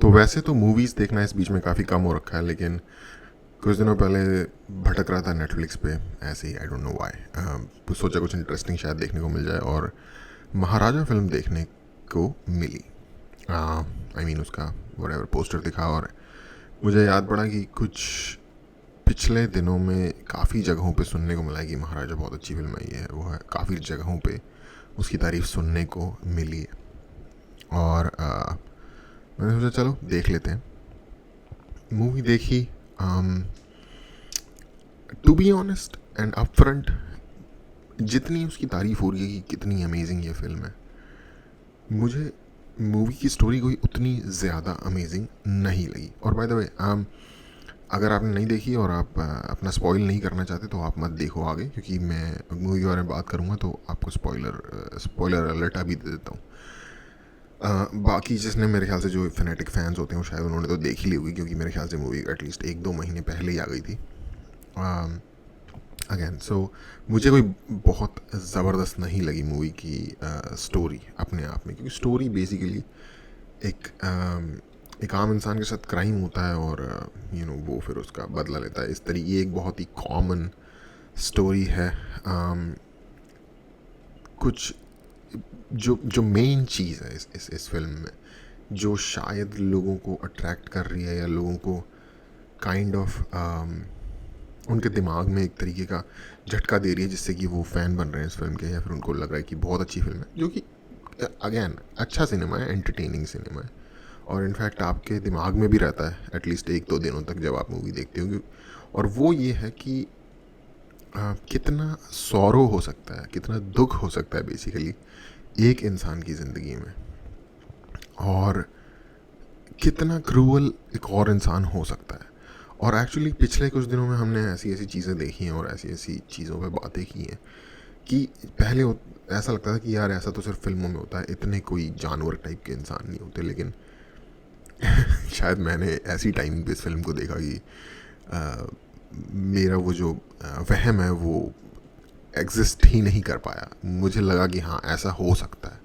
तो वैसे तो मूवीज़ देखना इस बीच में काफ़ी कम हो रखा है, लेकिन कुछ दिनों पहले भटक रहा था नेटफ्लिक्स पे ऐसे ही, आई डोंट नो व्हाई। सोचा कुछ इंटरेस्टिंग शायद देखने को मिल जाए, और महाराजा फिल्म देखने को मिली। आई मीन उसका वट पोस्टर दिखा, और मुझे याद पड़ा कि कुछ पिछले दिनों में काफ़ी जगहों पे सुनने को मिला है कि महाराजा बहुत अच्छी फिल्म आई है, वो है काफ़ी जगहों पे उसकी तारीफ सुनने को मिली है। और मैंने सोचा चलो देख लेते हैं। मूवी देखी। To be honest and upfront, जितनी उसकी तारीफ हो रही है कि कितनी अमेजिंग ये फिल्म है, मुझे मूवी की स्टोरी कोई उतनी ज़्यादा अमेजिंग नहीं लगी। और बाय द वे, अगर आपने नहीं देखी और आप अपना स्पॉइल नहीं करना चाहते तो आप मत देखो आगे, क्योंकि मैं मूवी के बारे में बात करूँगा तो आपको स्पॉइलर अलर्ट अभी दे देता हूँ। बाकी जिसने मेरे ख्याल से जो फैनेटिक फैंस होते हैं वो शायद उन्होंने तो देख ही ली होगी, क्योंकि मेरे ख्याल से मूवी एटलीस्ट 1-2 महीने पहले ही आ गई थी। अगेन सो मुझे कोई बहुत ज़बरदस्त नहीं लगी मूवी की स्टोरी अपने आप में, क्योंकि स्टोरी बेसिकली एक एक आम इंसान के साथ क्राइम होता है, और वो फिर उसका बदला लेता है। इस तरीके ये एक बहुत ही कॉमन स्टोरी है। कुछ जो जो मेन चीज़ है इस फिल्म में, जो शायद लोगों को अट्रैक्ट कर रही है या लोगों को काइंड ऑफ उनके दिमाग में एक तरीके का झटका दे रही है, जिससे कि वो फ़ैन बन रहे हैं इस फिल्म के, या फिर उनको लग रहा है कि बहुत अच्छी फिल्म है, जो कि अगेन अच्छा सिनेमा है, एंटरटेनिंग सिनेमा है, और इनफैक्ट आपके दिमाग में भी रहता है एटलीस्ट 1-2 दिनों तक जब आप मूवी देखते हो। और वो ये है कि कितना सौरो हो सकता है, कितना दुख हो सकता है बेसिकली एक इंसान की ज़िंदगी में, और कितना क्रूअल एक और इंसान हो सकता है। और एक्चुअली पिछले कुछ दिनों में हमने ऐसी ऐसी चीज़ें देखी हैं और ऐसी ऐसी चीज़ों पे बातें की हैं कि पहले ऐसा लगता था कि यार ऐसा तो सिर्फ फिल्मों में होता है, इतने कोई जानवर टाइप के इंसान नहीं होते। लेकिन शायद मैंने ऐसी टाइमिंग पे इस फिल्म को देखा कि आ, मेरा वो जो वहम है वो एग्जिस्ट ही नहीं कर पाया। मुझे लगा कि हाँ ऐसा हो सकता है।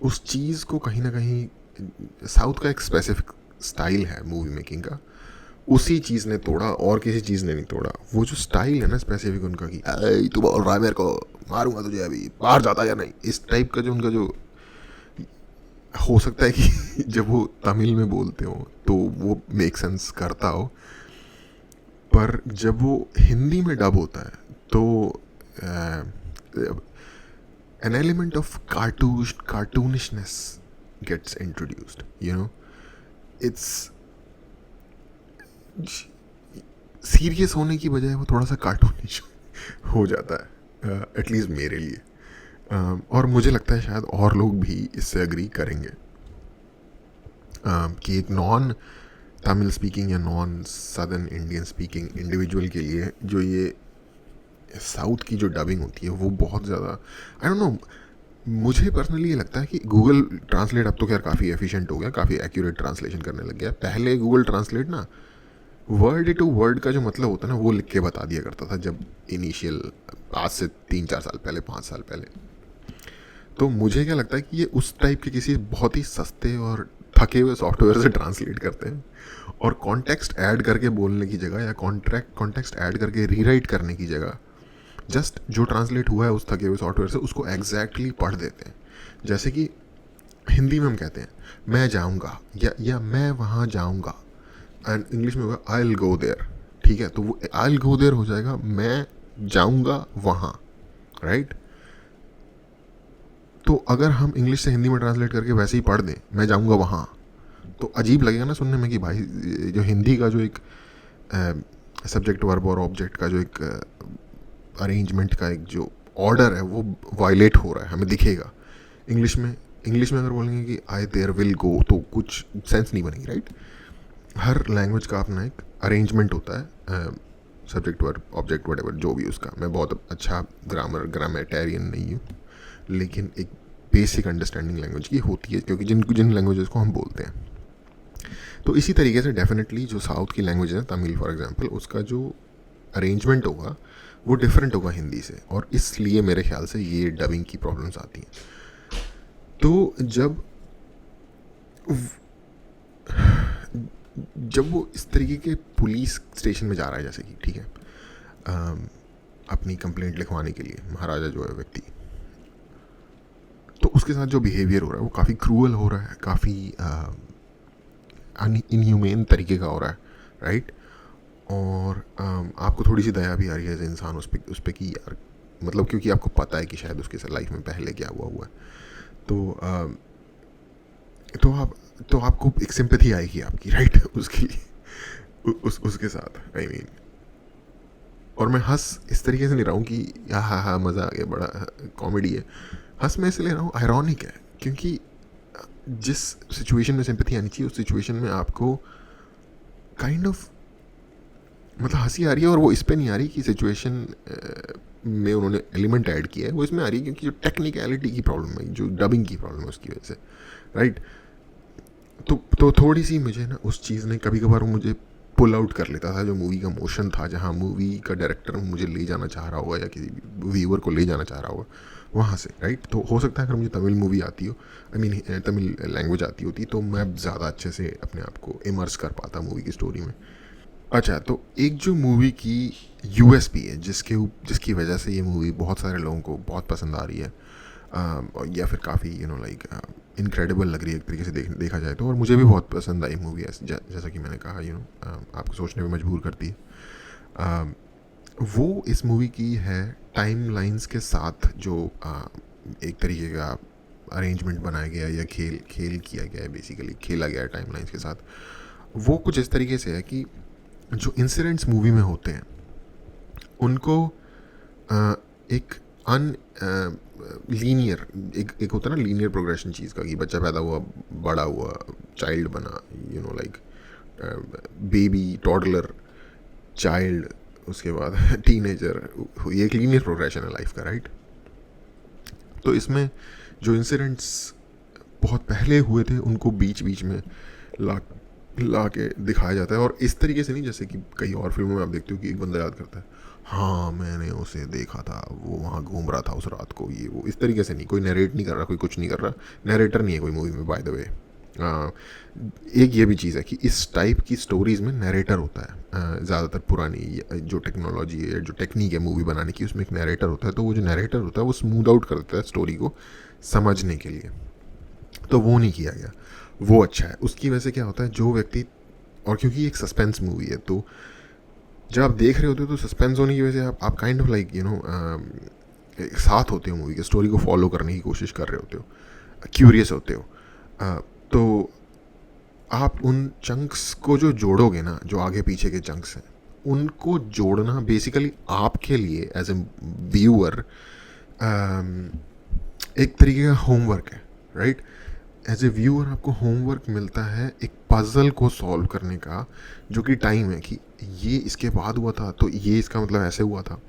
उस चीज़ को कहीं ना कहीं, साउथ का एक स्पेसिफिक स्टाइल है मूवी मेकिंग का, उसी चीज़ ने तोड़ा और किसी चीज़ ने नहीं तोड़ा। वो जो स्टाइल है ना स्पेसिफिक उनका कि तू बोल रहा है मेरे को, मारूंगा तुझे, अभी बाहर जाता या नहीं, इस टाइप का जो उनका जो हो सकता है कि जब वो तमिल में बोलते हो तो वो मेक सेंस करता हो, पर जब वो हिंदी में डब होता है तो an element of cartoonishness gets introduced. It's serious होने की बजाय वो थोड़ा सा कार्टूनिश हो जाता है, एटलीस्ट मेरे लिए। और मुझे लगता है शायद और लोग भी इससे अग्री करेंगे कि एक नॉन तमिल स्पीकिंग या non southern Indian speaking individual के लिए जो ये साउथ की जो डबिंग होती है वो बहुत ज़्यादा, आई डोंट नो, मुझे पर्सनली ये लगता है कि गूगल ट्रांसलेट अब तो खैर काफ़ी एफिशिएंट हो गया, काफ़ी एक्यूरेट ट्रांसलेशन करने लग गया। पहले गूगल ट्रांसलेट ना वर्ड टू वर्ड का जो मतलब होता है ना वो लिख के बता दिया करता था, जब इनिशियल आज से 3-4 साल पहले, 5 साल पहले। तो मुझे क्या लगता है कि ये उस टाइप के किसी बहुत ही सस्ते और थके हुए सॉफ्टवेयर से ट्रांसलेट करते हैं, और कॉन्टेक्स्ट ऐड करके बोलने की जगह या कॉन्टेक्स्ट ऐड करके रीराइट करने की जगह जस्ट जो ट्रांसलेट हुआ है उस थके हुए सॉफ्टवेयर से उसको एग्जैक्टली पढ़ देते हैं। जैसे कि हिंदी में हम कहते हैं मैं जाऊंगा या मैं वहाँ जाऊंगा, एंड इंग्लिश में होगा आई विल गो देयर। ठीक है, तो वो आई विल गो देयर हो जाएगा मैं जाऊंगा वहाँ, राइट। तो अगर हम इंग्लिश से हिंदी में ट्रांसलेट करके वैसे ही पढ़ दें मैं जाऊंगा वहाँ, तो अजीब लगेगा ना सुनने में कि भाई जो हिंदी का जो एक सब्जेक्ट वर्ब और ऑब्जेक्ट का जो एक अरेंजमेंट का एक जो ऑर्डर है वो वायलेट हो रहा है, हमें दिखेगा। इंग्लिश में अगर बोलेंगे कि आई देयर विल गो तो कुछ सेंस नहीं बनेगी, राइट। हर लैंग्वेज का अपना एक अरेंजमेंट होता है, सब्जेक्ट वर्ब ऑब्जेक्ट वटेवर जो भी उसका। मैं बहुत अच्छा ग्रामेटेरियन नहीं हूँ, लेकिन एक बेसिक अंडरस्टैंडिंग लैंग्वेज की होती है, क्योंकि जिन लैंग्वेजेस को हम बोलते हैं। तो इसी तरीके से डेफिनेटली जो साउथ की लैंग्वेज है, तमिल फॉर एग्जांपल, उसका जो अरेंजमेंट होगा वो डिफरेंट होगा हिंदी से, और इसलिए मेरे ख्याल से ये डबिंग की प्रॉब्लम्स आती हैं। तो जब जब वो इस तरीके के पुलिस स्टेशन में जा रहा है, जैसे कि ठीक है, अम, अपनी कंप्लेंट लिखवाने के लिए, महाराजा जो है व्यक्ति, तो उसके साथ जो बिहेवियर हो रहा है वो काफ़ी क्रूअल हो रहा है, काफ़ी इनह्यूमेन तरीके का हो रहा है, राइट। और आपको थोड़ी सी दया भी आ रही है एज इंसान उस पर कि यार, मतलब क्योंकि आपको पता है कि शायद उसके साथ लाइफ में पहले क्या हुआ है, तो तो आप तो आपको एक सिंपैथी आएगी आपकी, राइट, उसके लिए, उसके साथ, आई मीन। और मैं हंस इस तरीके से नहीं रहा हूँ कि हा मज़ा आ गया, बड़ा कॉमेडी है। हंस मैं इसलिए रहा हूँ, आयरॉनिक है, क्योंकि जिस सिचुएशन में सिंपैथी आनी चाहिए उस सिचुएशन में आपको काइंड ऑफ मतलब हंसी आ रही है, और वो इस पे नहीं आ रही कि सिचुएशन में उन्होंने एलिमेंट ऐड किया है, वो इसमें आ रही है क्योंकि जो टेक्निकलिटी की प्रॉब्लम है, जो डबिंग की प्रॉब्लम है उसकी वजह से, राइट। तो थोड़ी सी मुझे ना उस चीज़ ने कभी कभार मुझे पुल आउट कर लेता था, जो मूवी का मोशन था, जहाँ मूवी का डायरेक्टर मुझे ले जाना चाह रहा होगा या किसी व्यूअर को ले जाना चाह रहा होगा वहाँ से, राइट। तो हो सकता है अगर मुझे तमिल मूवी आती हो, आई मीन तमिल लैंग्वेज आती होती, तो मैं ज़्यादा अच्छे से अपने आप को इमर्स कर पाता मूवी की स्टोरी में। अच्छा, तो एक जो मूवी की यूएसपी है, जिसकी वजह से ये मूवी बहुत सारे लोगों को बहुत पसंद आ रही है, या फिर काफ़ी लाइक इनक्रेडिबल लग रही है एक तरीके से देखा जाए तो, और मुझे भी बहुत पसंद आई मूवी, जैसा कि मैंने कहा, आपको सोचने में मजबूर करती है। वो इस मूवी की है टाइम लाइन्स के साथ जो एक तरीके का अरेंजमेंट बनाया गया या खेल किया गया है, बेसिकली खेला गया है टाइम लाइन्स के साथ। वो कुछ इस तरीके से है कि जो इंसिडेंट्स मूवी में होते हैं उनको एक अन लीनियर, एक होता है ना लीनियर प्रोग्रेशन चीज़ का, कि बच्चा पैदा हुआ, बड़ा हुआ, चाइल्ड बना, लाइक बेबी, टॉडलर, चाइल्ड, उसके बाद टीनेजर, ये एक लीनियर प्रोग्रेशन है लाइफ का, राइट। तो इसमें जो इंसिडेंट्स बहुत पहले हुए थे उनको बीच बीच में ला के दिखाया जाता है, और इस तरीके से नहीं जैसे कि कई और फिल्मों में आप देखते हो कि एक बंदा याद करता है, हाँ मैंने उसे देखा था, वो वहाँ घूम रहा था उस रात को, ये वो, इस तरीके से नहीं, कोई नरेट नहीं कर रहा, कोई कुछ नहीं कर रहा, नरेटर नहीं है कोई मूवी में, बाय द वे। एक ये भी चीज़ है कि इस टाइप की स्टोरीज़ में नरेटर होता है, ज़्यादातर पुरानी जो टेक्नोलॉजी है, जो टेक्निक है मूवी बनाने की, उसमें एक नरेटर होता है, तो वो जो नरेटर होता है वो स्मूथ आउट कर देता है स्टोरी को समझने के लिए, तो वो नहीं किया गया, वो अच्छा है। उसकी वजह से क्या होता है, जो व्यक्ति, और क्योंकि एक सस्पेंस मूवी है, तो जब आप देख रहे होते हो तो सस्पेंस होने की वजह से आप काइंड ऑफ लाइक साथ होते हो, मूवी के स्टोरी को फॉलो करने की कोशिश कर रहे होते हो, क्यूरियस होते हो, तो आप उन चंक्स को जो जोड़ोगे ना, जो आगे पीछे के चंक्स हैं, उनको जोड़ना बेसिकली आपके लिए एज ए व्यूअर एक तरीके का होमवर्क है, राइट। एज ए व्यूअर आपको होमवर्क मिलता है एक पजल को सॉल्व करने का, जो कि टाइम है कि ये इसके बाद हुआ था तो ये इसका मतलब ऐसे हुआ था।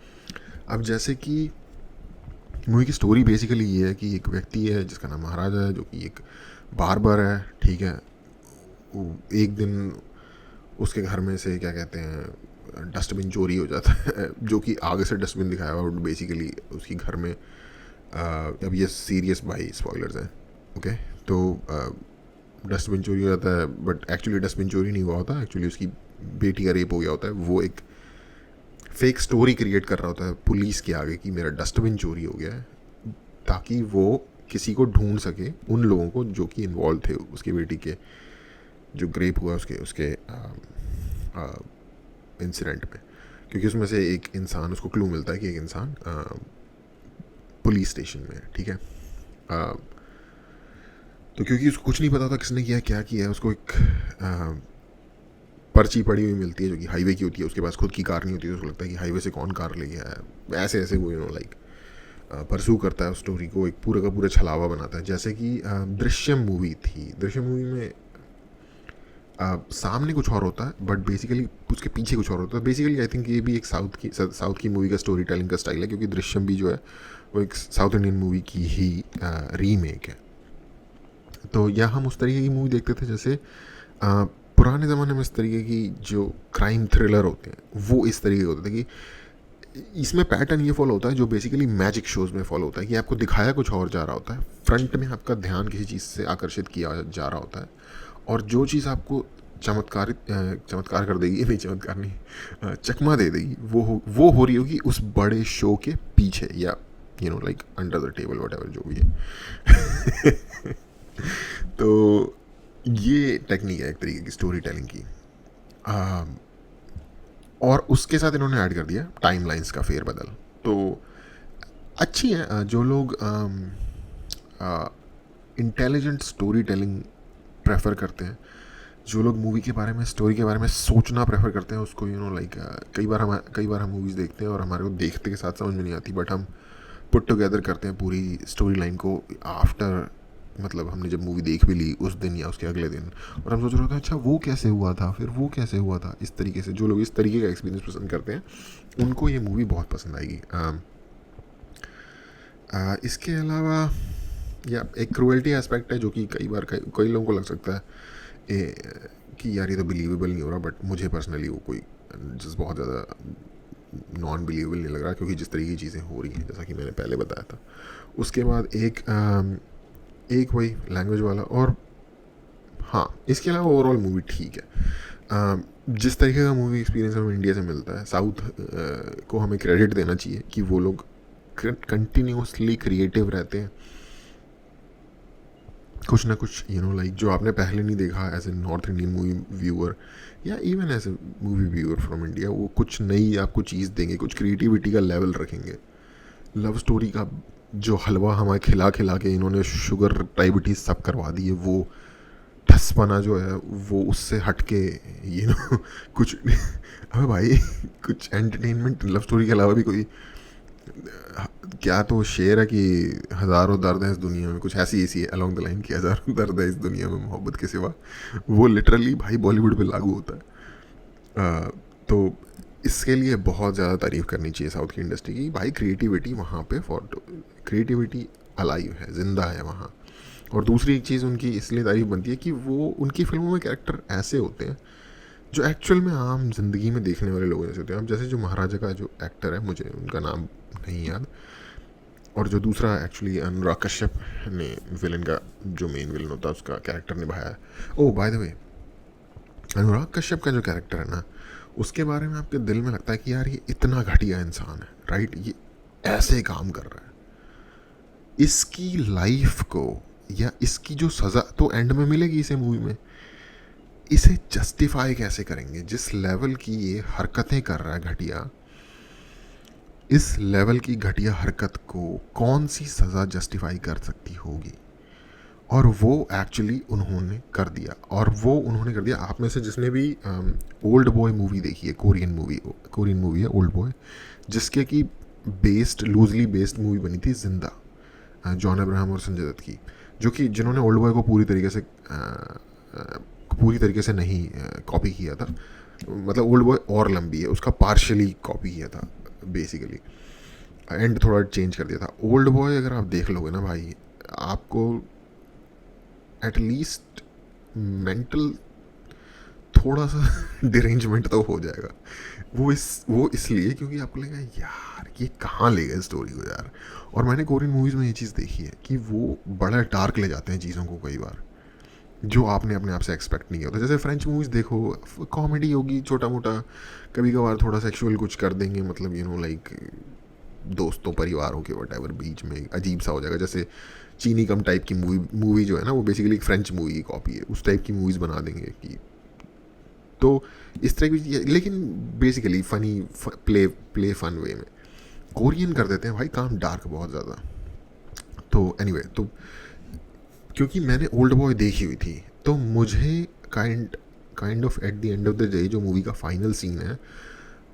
अब जैसे कि मूवी की स्टोरी बेसिकली ये है कि एक व्यक्ति है जिसका नाम महाराजा है, जो कि एक बार्बर है, ठीक है। एक दिन उसके घर में से क्या कहते हैं डस्टबिन चोरी हो जाता है, जो कि आगे से डस्टबिन दिखाया हुआ, और बेसिकली उसकी घर में अब ये सीरियस भाई स्पॉयलर्स हैं, ओके। तो डस्टबिन चोरी हो जाता है, बट एक्चुअली डस्टबिन चोरी नहीं हुआ होता, एक्चुअली उसकी बेटी का रेप हो गया होता है। वो एक फेक स्टोरी क्रिएट कर रहा होता है पुलिस के आगे कि मेरा डस्टबिन चोरी हो गया है, ताकि वो किसी को ढूंढ सके, उन लोगों को जो कि इन्वॉल्व थे उसकी बेटी के जो ग्रेप हुआ उसके इंसिडेंट में, क्योंकि उसमें से एक इंसान, उसको क्लू मिलता है कि एक इंसान पुलिस स्टेशन में है, ठीक है। तो क्योंकि उसको कुछ नहीं पता था किसने किया क्या किया है, उसको एक पर्ची पड़ी हुई मिलती है जो कि हाईवे की होती है, उसके पास खुद की कार नहीं होती, तो उसको लगता है कि हाईवे से कौन कार ले गया है, ऐसे ऐसे वो लाइक परसू करता है उस स्टोरी को, एक पूरा का पूरा छलावा बनाता है। जैसे कि दृश्यम मूवी थी, दृश्यम मूवी में सामने कुछ और होता है बट बेसिकली उसके पीछे कुछ और होता है। बेसिकली आई थिंक ये भी एक साउथ की मूवी का स्टोरी टेलिंग का स्टाइल है, क्योंकि दृश्यम भी जो है वो एक साउथ इंडियन मूवी की ही रीमेक है। तो या हम उस तरीके की मूवी देखते थे जैसे पुराने ज़माने में इस तरीके की जो क्राइम थ्रिलर होते हैं वो इस तरीके के होते थे कि इसमें पैटर्न ये फॉलो होता है जो बेसिकली मैजिक शोज़ में फॉलो होता है कि आपको दिखाया कुछ और जा रहा होता है, फ्रंट में आपका ध्यान किसी चीज़ से आकर्षित किया जा रहा होता है, और जो चीज़ आपको चमत्कार कर देगी, नहीं चमत्कार नहीं, चकमा दे देगी, वो हो रही होगी उस बड़े शो के पीछे, या like under the table what ever जो भी है। तो ये टेक्निक है एक तरीके की स्टोरी टेलिंग की। और उसके साथ इन्होंने ऐड कर दिया टाइम लाइन्स का फेरबदल। तो अच्छी है। जो लोग इंटेलिजेंट स्टोरी टेलिंग प्रेफर करते हैं, जो लोग मूवी के बारे में, स्टोरी के बारे में सोचना प्रेफर करते हैं, उसको लाइक कई बार हम मूवीज़ देखते हैं और हमारे को देखते के साथ समझ में नहीं आती, बट हम पुट टुगेदर करते हैं पूरी स्टोरी लाइन को आफ्टर, मतलब हमने जब मूवी देख भी ली उस दिन या उसके अगले दिन, और हम सोच रहे होते हैं अच्छा वो कैसे हुआ था, फिर वो कैसे हुआ था। इस तरीके से जो लोग इस तरीके का एक्सपीरियंस पसंद करते हैं उनको ये मूवी बहुत पसंद आएगी। इसके अलावा या एक क्रूएल्टी एस्पेक्ट है जो कि कई लोगों को लग सकता है कि यार ये तो बिलीवेबल नहीं हो रहा, बट मुझे पर्सनली वो कोई जिस बहुत ज़्यादा नॉन बिलीवेबल नहीं लग रहा, क्योंकि जिस तरीके की चीज़ें हो रही हैं जैसा कि मैंने पहले बताया था। उसके बाद एक वही लैंग्वेज वाला, और हाँ इसके अलावा ओवरऑल मूवी ठीक है। जिस तरीके का मूवी एक्सपीरियंस हमें इंडिया से मिलता है, साउथ को हमें क्रेडिट देना चाहिए कि वो लोग कंटिन्यूसली क्रिएटिव रहते हैं, कुछ ना कुछ लाइक जो आपने पहले नहीं देखा as a north Indian movie viewer या even as a movie viewer from India, वो कुछ नई आपको चीज़ देंगे, कुछ क्रिएटिविटी का लेवल रखेंगे। लव स्टोरी का जो हलवा हमारे खिला खिला के इन्होंने शुगर डायबिटीज़ सब करवा दी है, वो ठसपना जो है वो उससे हट के कुछ अबे भाई कुछ एंटरटेनमेंट लव स्टोरी के अलावा भी कोई, क्या तो शेर है कि हज़ारों दर्द है इस दुनिया में, कुछ ऐसी है अलॉन्ग द लाइन कि हज़ारों दर्द है इस दुनिया में मोहब्बत के सिवा, वो लिटरली भाई बॉलीवुड पे लागू होता है। तो इसके लिए बहुत ज़्यादा तारीफ़ करनी चाहिए साउथ की इंडस्ट्री की, भाई क्रिएटिविटी वहाँ पे क्रिएटिविटी अलाइव है, ज़िंदा है वहाँ। और दूसरी एक चीज़ उनकी इसलिए तारीफ़ बनती है कि वो उनकी फिल्मों में कैरेक्टर ऐसे होते हैं जो एक्चुअल में आम जिंदगी में देखने वाले लोगों जैसे होते हैं। अब जैसे जो महाराजा का जो एक्टर है, मुझे उनका नाम नहीं याद, और जो दूसरा एक्चुअली अनुराग कश्यप ने विलन का, जो मेन विलन होता है उसका कैरेक्टर निभाया है। ओ by the way, Anurag Kashyap का जो कैरेक्टर है ना, उसके बारे में आपके दिल में लगता है कि यार ये इतना घटिया इंसान है, राइट, ये ऐसे काम कर रहा है, इसकी लाइफ को या इसकी जो सज़ा तो एंड में मिलेगी इसे मूवी में, इसे जस्टिफाई कैसे करेंगे, जिस लेवल की ये हरकतें कर रहा है घटिया, इस लेवल की घटिया हरकत को कौन सी सज़ा जस्टिफाई कर सकती होगी, और वो एक्चुअली उन्होंने कर दिया। और वो उन्होंने कर दिया। आप में से जिसने भी ओल्ड बॉय मूवी देखी है, कोरियन मूवी है ओल्ड बॉय, जिसके की लूजली बेस्ड मूवी बनी थी जिंदा, जॉन अब्राहम और संजय दत्त की, जो कि जिन्होंने ओल्ड बॉय को पूरी तरीके से नहीं कॉपी किया था, मतलब ओल्ड बॉय और लंबी है, उसका पार्शली कॉपी किया था बेसिकली, एंड थोड़ा चेंज कर दिया था। ओल्ड बॉय अगर आप देख लोगे ना भाई, आपको एटलीस्ट मेंटल थोड़ा सा डिरेंजमेंट तो हो जाएगा। वो इसलिए क्योंकि आपको लगेगा यार ये कहाँ ले गए स्टोरी को यार। और मैंने कोरियन मूवीज़ में ये चीज़ देखी है कि वो बड़ा डार्क ले जाते हैं चीज़ों को कई बार, जो आपने अपने आप से एक्सपेक्ट नहीं किया होता। जैसे फ्रेंच मूवीज़ देखो, कॉमेडी होगी छोटा मोटा, कभी कभार थोड़ा सेक्सुअल कुछ कर देंगे, मतलब लाइक दोस्तों परिवारों के वट एवर बीच में अजीब सा हो जाएगा। जैसे चीनी कम टाइप की मूवी जो है ना, वो बेसिकली एक फ्रेंच मूवी की कॉपी है, उस टाइप की मूवीज़ बना देंगे कि, तो इस तरह की, लेकिन basically funny play fun way में कोरियन कर देते हैं भाई काम डार्क बहुत ज़्यादा। तो एनीवे, तो क्योंकि मैंने ओल्ड बॉय देखी हुई थी, तो मुझे kind of at the end of the day जो मूवी का फाइनल सीन है,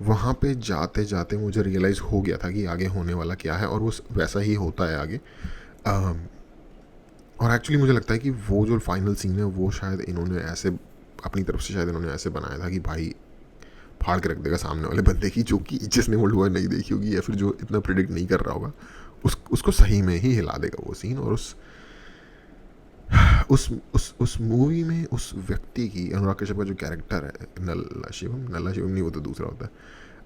वहाँ पे जाते जाते मुझे रियलाइज़ हो गया था कि आगे होने वाला क्या है, और वो वैसा ही होता है आगे। और एक्चुअली मुझे लगता है कि वो जो फाइनल सीन है वो शायद इन्होंने ऐसे अपनी तरफ से शायद इन्होंने ऐसे बनाया था कि भाई फाड़ के रख देगा सामने वाले बंदे की, जो कि जिसने ओल्ड बॉय नहीं देखी होगी या फिर जो इतना प्रिडिक्ट नहीं कर रहा होगा, उसको सही में ही हिला देगा वो सीन। और उस मूवी में उस व्यक्ति की, अनुराग कश्यप का जो कैरेक्टर है, नल्ला शिवम नहीं, वो तो दूसरा होता है,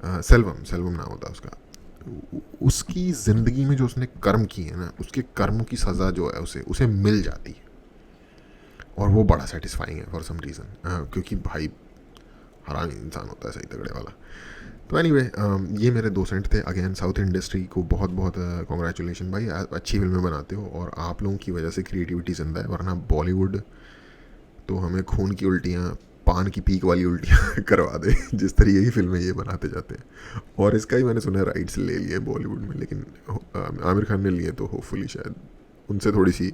सेल्वम सेल्वम नाम होता है उसका। उसकी ज़िंदगी में जो उसने कर्म किए हैं ना, उसके कर्म की सज़ा जो है उसे उसे मिल जाती है, और वो बड़ा सेटिस्फाइंग है फॉर सम रीज़न, क्योंकि भाई हरामी इंसान होता है सही तगड़े वाला। तो एनीवे ये मेरे 2 सेंट थे। अगेन साउथ इंडस्ट्री को बहुत बहुत कॉन्ग्रेचुलेशन भाई, अच्छी फिल्में बनाते हो और आप लोगों की वजह से क्रिएटिविटी जिंदा है, वरना बॉलीवुड तो हमें खून की उल्टियाँ, पान की पीक वाली उल्टियाँ करवा दे जिस तरीके की फिल्में ये बनाते जाते हैं। और इसका ही मैंने सुना राइट्स ले लिए बॉलीवुड में, लेकिन आमिर खान ने लिए तो होपफुली शायद उनसे थोड़ी सी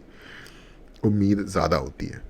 उम्मीद ज़्यादा होती है।